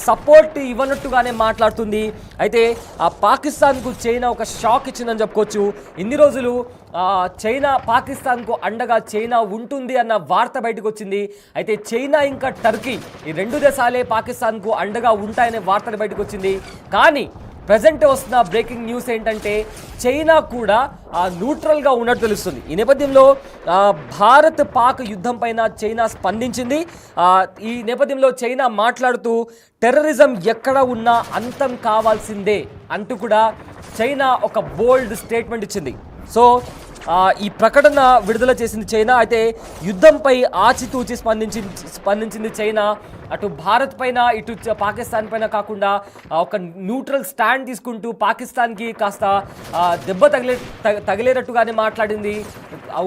Support ఇవ్వనట్టుగానే మాట్లాడుతుంది. అయితే పాకిస్తాన్కు చైనా ఒక షాక్ ఇచ్చిందని చెప్పుకోవచ్చు. ఇన్ని రోజులు చైనా పాకిస్తాన్కు అండగా చైనా ఉంటుంది అన్న వార్త బయటకు వచ్చింది. అయితే చైనా ఇంకా టర్కీ ఈ రెండు దేశాలే పాకిస్తాన్కు అండగా ఉంటాయనే వార్త బయటకు వచ్చింది. కానీ ప్రజెంట్ వస్తున్న బ్రేకింగ్ న్యూస్ ఏంటంటే చైనా కూడా న్యూట్రల్గా ఉన్నట్టు తెలుస్తుంది. ఈ నేపథ్యంలో భారత్ పాక్ యుద్ధం పైన చైనా స్పందించింది. ఈ నేపథ్యంలో చైనా మాట్లాడుతూ టెర్రరిజం ఎక్కడ ఉన్నా అంతం కావాల్సిందే అంటూ కూడా చైనా ఒక బోల్డ్ స్టేట్మెంట్ ఇచ్చింది. సో ఈ ప్రకటన విడుదల చేసింది చైనా. అయితే యుద్ధంపై ఆచితూచి స్పందించింది చైనా. అటు భారత్ పైన ఇటు పాకిస్తాన్ పైన కాకుండా ఒక న్యూట్రల్ స్టాండ్ తీసుకుంటూ పాకిస్తాన్కి కాస్త దెబ్బ తగిలేటట్టుగానే మాట్లాడింది.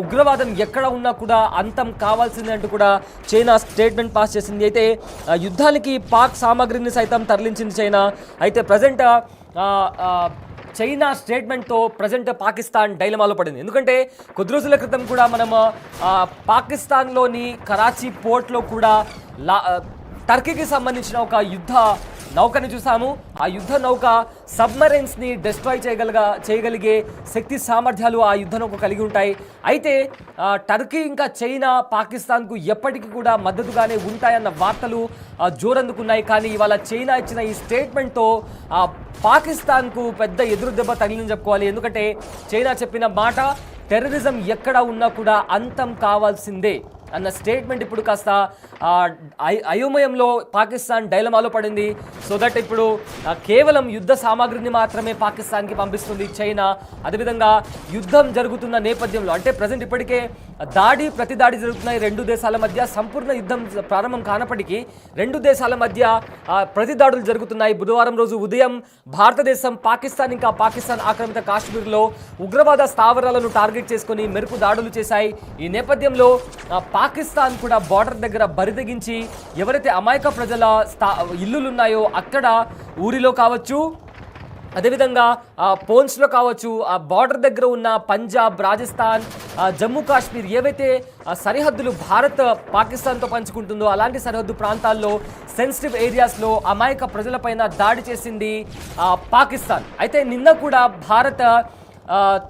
ఉగ్రవాదం ఎక్కడ ఉన్నా కూడా అంతం కావాల్సింది అంటూ కూడా చైనా స్టేట్మెంట్ పాస్ చేసింది. అయితే యుద్ధానికి పాక్ సామాగ్రిని సైతం తరలించింది చైనా. అయితే ప్రజెంట్ చైనా స్టేట్మెంట్తో ప్రజెంట్ పాకిస్తాన్ డైలమాలో పడింది. ఎందుకంటే కొద్ది రోజుల క్రితం కూడా మనం పాకిస్తాన్లోని కరాచీ పోర్ట్లో కూడా టర్కీకి సంబంధించిన ఒక యుద్ధ నౌకని చూసాము. ఆ యుద్ధ నౌక సబ్మరైన్స్ని డిస్ట్రాయ్ చేయగలిగే శక్తి సామర్థ్యాలు ఆ యుద్ధ నౌక కలిగి ఉంటాయి. అయితే టర్కీ ఇంకా చైనా పాకిస్తాన్కు ఎప్పటికీ కూడా మద్దతుగానే ఉంటాయన్న వార్తలు జోరందుకున్నాయి. కానీ ఇవాళ చైనా ఇచ్చిన ఈ స్టేట్మెంట్తో పాకిస్తాన్కు పెద్ద ఎదురు దెబ్బ తగిలిందని చెప్పుకోవాలి. ఎందుకంటే చైనా చెప్పిన మాట టెర్రరిజం ఎక్కడ ఉన్నా కూడా అంతం కావాల్సిందే అన్న స్టేట్మెంట్ ఇప్పుడు కాస్త అయోమయంలో పాకిస్తాన్ డైలమాలో పడింది. సో దట్ ఇప్పుడు కేవలం యుద్ధ సామాగ్రిని మాత్రమే పాకిస్తాన్కి పంపిస్తుంది చైనా. అదేవిధంగా యుద్ధం జరుగుతున్న నేపథ్యంలో అంటే ప్రజెంట్ ఇప్పటికే ప్రతి దాడి జరుగుతున్నాయి రెండు దేశాల మధ్య. సంపూర్ణ యుద్ధం ప్రారంభం కానప్పటికీ రెండు దేశాల మధ్య ప్రతి దాడులు జరుగుతున్నాయి. బుధవారం రోజు ఉదయం భారతదేశం పాకిస్తాన్ ఆక్రమిత కాశ్మీర్లో ఉగ్రవాద స్థావరాలను టార్గెట్ చేసుకుని మెరుపు దాడులు చేశాయి. ఈ నేపథ్యంలో పాకిస్తాన్ కూడా బార్డర్ దగ్గర బరిదెగించి ఎవరైతే అమాయక ప్రజల ఇల్లులున్నాయో అక్కడ ఊరిలో కావచ్చు, అదేవిధంగా పోన్స్లో కావచ్చు, ఆ బార్డర్ దగ్గర ఉన్న పంజాబ్, రాజస్థాన్, జమ్మూ కాశ్మీర్ ఏవైతే సరిహద్దులు భారత్ పాకిస్తాన్తో పంచుకుంటుందో అలాంటి సరిహద్దు ప్రాంతాల్లో సెన్సిటివ్ ఏరియాస్లో అమాయక ప్రజలపైన దాడి చేసింది పాకిస్తాన్. అయితే నిన్న కూడా భారత్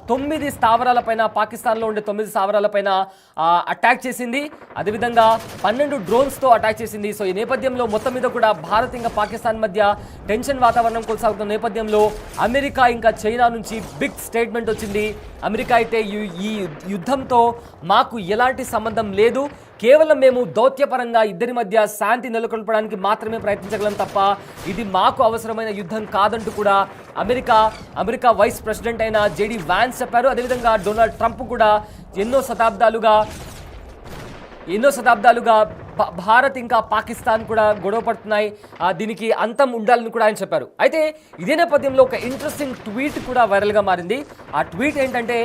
9 స్థావరాలపైన పాకిస్తాన్లో ఉండే 9 స్థావరాలపైన అటాక్ చేసింది. అదేవిధంగా 12 డ్రోన్స్తో అటాక్ చేసింది. సో ఈ నేపథ్యంలో మొత్తం మీద కూడా భారత్ ఇంకా పాకిస్తాన్ మధ్య టెన్షన్ వాతావరణం కొనసాగుతున్న నేపథ్యంలో అమెరికా ఇంకా చైనా నుంచి బిగ్ స్టేట్మెంట్ వచ్చింది. అమెరికా అయితే ఈ యుద్ధంతో మాకు ఎలాంటి సంబంధం లేదు, కేవలం మేము దౌత్యపరంగా ఇద్దరి మధ్య శాంతి నెలకొల్పడానికి మాత్రమే ప్రయత్నించగలం తప్ప ఇది మాకు అవసరమైన యుద్ధం కాదంటూ కూడా అమెరికా వైస్ ప్రెసిడెంట్ అయిన జేడీ వాన్స్ చెప్పారు. అదేవిధంగా డొనాల్డ్ ట్రంప్ కూడా ఎన్నో శతాబ్దాలుగా భారత్ ఇంకా పాకిస్తాన్ కూడా గొడవ పడుతున్నాయి, దీనికి అంతం ఉండాలని కూడా ఆయన చెప్పారు. అయితే ఇదే నేపథ్యంలో ఒక ఇంట్రెస్టింగ్ ట్వీట్ కూడా వైరల్గా మారింది. ఆ ట్వీట్ ఏంటంటే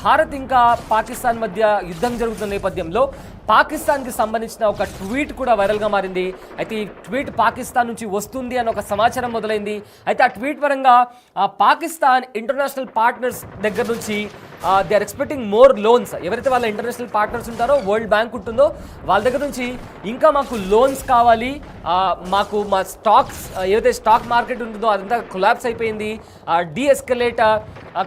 భారత్ ఇంకా పాకిస్తాన్ మధ్య యుద్ధం జరుగుతున్న నేపథ్యంలో పాకిస్తాన్కి సంబంధించిన ఒక ట్వీట్ కూడా వైరల్గా మారింది. అయితే ఈ ట్వీట్ పాకిస్తాన్ నుంచి వస్తుంది అని ఒక సమాచారం మొదలైంది. అయితే ఆ ట్వీట్ పరంగా పాకిస్తాన్ ఇంటర్నేషనల్ పార్ట్నర్స్ దగ్గర నుంచి they are expecting more loans. ఎవరైతే వాళ్ళ ఇంటర్నేషనల్ పార్ట్నర్స్ ఉంటారో, వరల్డ్ బ్యాంక్ ఉంటుందో వాళ్ళ దగ్గర నుంచి ఇంకా మాకు లోన్స్ కావాలి, మా స్టాక్స్ ఏదైతే స్టాక్ మార్కెట్ ఉంటుందో అదంతా కొలాప్స్ అయిపోయింది, డీఎస్కలేట్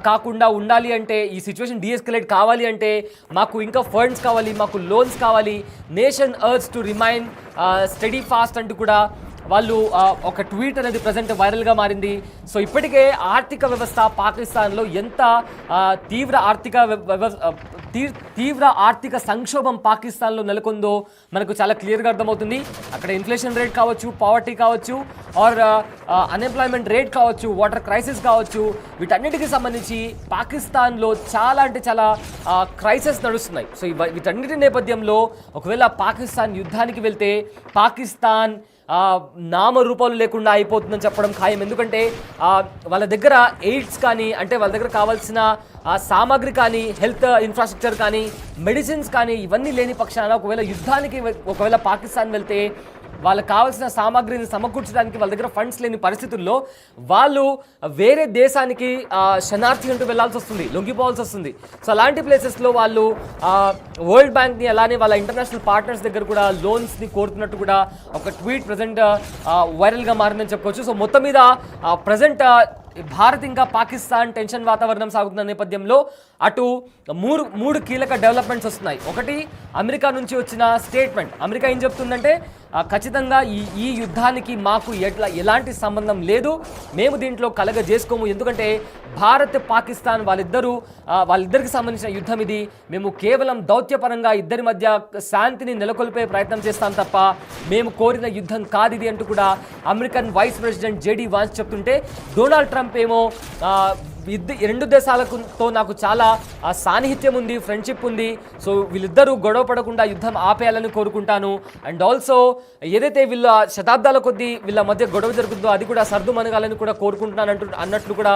కాకుండా ఉండాలి అంటే, ఈ సిచ్యువేషన్ డీఎస్కలేట్ కావాలి అంటే మాకు ఇంకా ఫండ్స్ కావాలి, మాకు లోన్స్ కావాలి, nation urge to remain study fast అంటూ కూడా వాళ్ళు ఒక ట్వీట్ అనేది ప్రజెంట్ వైరల్గా మారింది. సో ఇప్పటికే ఆర్థిక వ్యవస్థ పాకిస్తాన్లో ఎంత తీవ్ర ఆర్థిక సంక్షోభం పాకిస్తాన్లో నెలకొందో మనకు చాలా క్లియర్గా అర్థమవుతుంది. అక్కడ ఇన్ఫ్లేషన్ రేట్ కావచ్చు, పావర్టీ కావచ్చు, ఆర్ అన్ఎంప్లాయ్మెంట్ రేట్ కావచ్చు, వాటర్ క్రైసిస్ కావచ్చు, వీటన్నిటికీ సంబంధించి పాకిస్తాన్లో చాలా క్రైసిస్ నడుస్తున్నాయి. సో వీటన్నిటి నేపథ్యంలో ఒకవేళ పాకిస్తాన్ యుద్ధానికి వెళ్తే పాకిస్తాన్ నామరూపాలు లేకుండా అయిపోతుందని చెప్పడం ఖాయం. ఎందుకంటే వాళ్ళ దగ్గర ఎయిడ్స్ కానీ, అంటే వాళ్ళ దగ్గర కావాల్సిన సామాగ్రి కానీ, హెల్త్ ఇన్ఫ్రాస్ట్రక్చర్ కానీ, మెడిసిన్స్ కానీ ఇవన్నీ లేని పక్షాన ఒకవేళ యుద్ధానికి పాకిస్తాన్ వెళ్తే వాళ్ళకి కావాల్సిన సామాగ్రిని సమకూర్చడానికి వాళ్ళ దగ్గర ఫండ్స్ లేని పరిస్థితుల్లో వాళ్ళు వేరే దేశానికి శనార్థి అంటూ వెళ్లాల్సి వస్తుంది, లొంగిపోవాల్సి వస్తుంది. సో అలాంటి ప్లేసెస్లో వాళ్ళు వరల్డ్ బ్యాంక్ని అలానే వాళ్ళ ఇంటర్నేషనల్ పార్ట్నర్స్ దగ్గర కూడా లోన్స్ని కోరుతున్నట్టు కూడా ఒక ట్వీట్ ప్రజెంట్ వైరల్గా మారిందని చెప్పుకోవచ్చు. సో మొత్తం మీద ప్రజెంట్ భారత్ ఇంకా పాకిస్తాన్ టెన్షన్ వాతావరణం సాగుతున్న నేపథ్యంలో అటు మూడు కీలక డెవలప్మెంట్స్ వస్తున్నాయి. ఒకటి, అమెరికా నుంచి వచ్చిన స్టేట్మెంట్. అమెరికా ఏం చెప్తుందంటే ఖచ్చితంగా ఈ యుద్ధానికి మాకు ఎలాంటి సంబంధం లేదు, మేము దీంట్లో కలగజేసుకోము, ఎందుకంటే భారత్ పాకిస్తాన్ వాళ్ళిద్దరికి సంబంధించిన యుద్ధం ఇది, మేము కేవలం దౌత్యపరంగా ఇద్దరి మధ్య శాంతిని నెలకొల్పే ప్రయత్నం చేస్తాం తప్ప మేము కోరిన యుద్ధం కాదు ఇది అంటూ కూడా American vice president JD Vance చెప్తుంటే, డొనాల్డ్ ట్రంప్ ఏమో రెండు దేశాలతో నాకు చాలా సాన్నిహిత్యం ఉంది, ఫ్రెండ్షిప్ ఉంది, సో వీళ్ళిద్దరూ గొడవ పడకుండా యుద్ధం ఆపేయాలని కోరుకుంటాను, అండ్ ఆల్సో ఏదైతే వీళ్ళ శతాబ్దాల కొద్దీ వీళ్ళ మధ్య గొడవ జరుగుతుందో అది కూడా సర్దుమనగాలని కూడా కోరుకుంటున్నాను అన్నట్లు కూడా